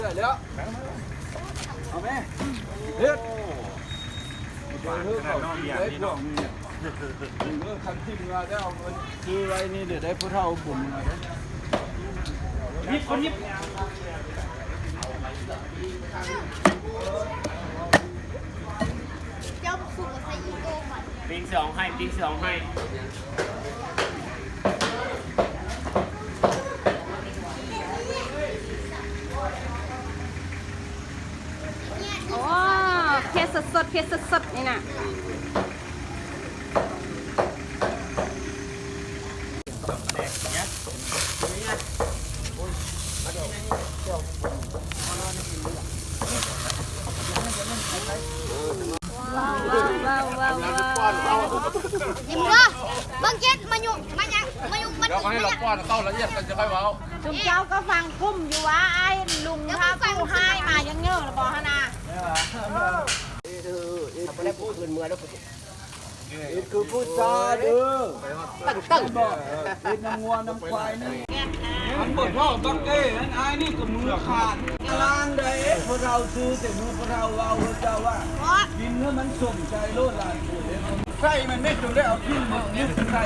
ได้แล้วเอาไหมเฮ็ดขนาดน้องเบียร์นี่น้องเนี่ยคันที่มาได้เอาเงินคือไรนี่เดี๋ยวได้ผู้เฒ่าบุญมายิบคนยิบเจ้าสุกใส่อีโก้ก่อนปิ้งสองให้ปิ้งสองให้โอ้เพชรสดเพชรสดนี่น่ะว้าวยิ้มก็บางเจ็ดมาอยู่มายังมาอยู่มัน เดี๋ยวให้เราป้อนเข้าละเอียดกันจะค่อยเว้า จุ๊บเจ้าก็ฟังคุ้มอยู่ว่าไอ้ลุงถ้าผู้ให้มายังเยอะหรือเปล่าฮะนะไม่ได้พูดเงินเมื่อแล้วกูอีกคือผู้ชายเด้อตั้งบอกอีกน้ำงัวน้ำควายนี่มันเปิดพ่อบักเก้นั่นไอ้นี่กับมือขาดกลางใดพวกเราซื้อแต่มือพวกเราเอาเจ้าว่ากินเนื้อมันสมใจโลดลานใส่มันไม่จงได้เอาขึ้นมาเนี่ยใส่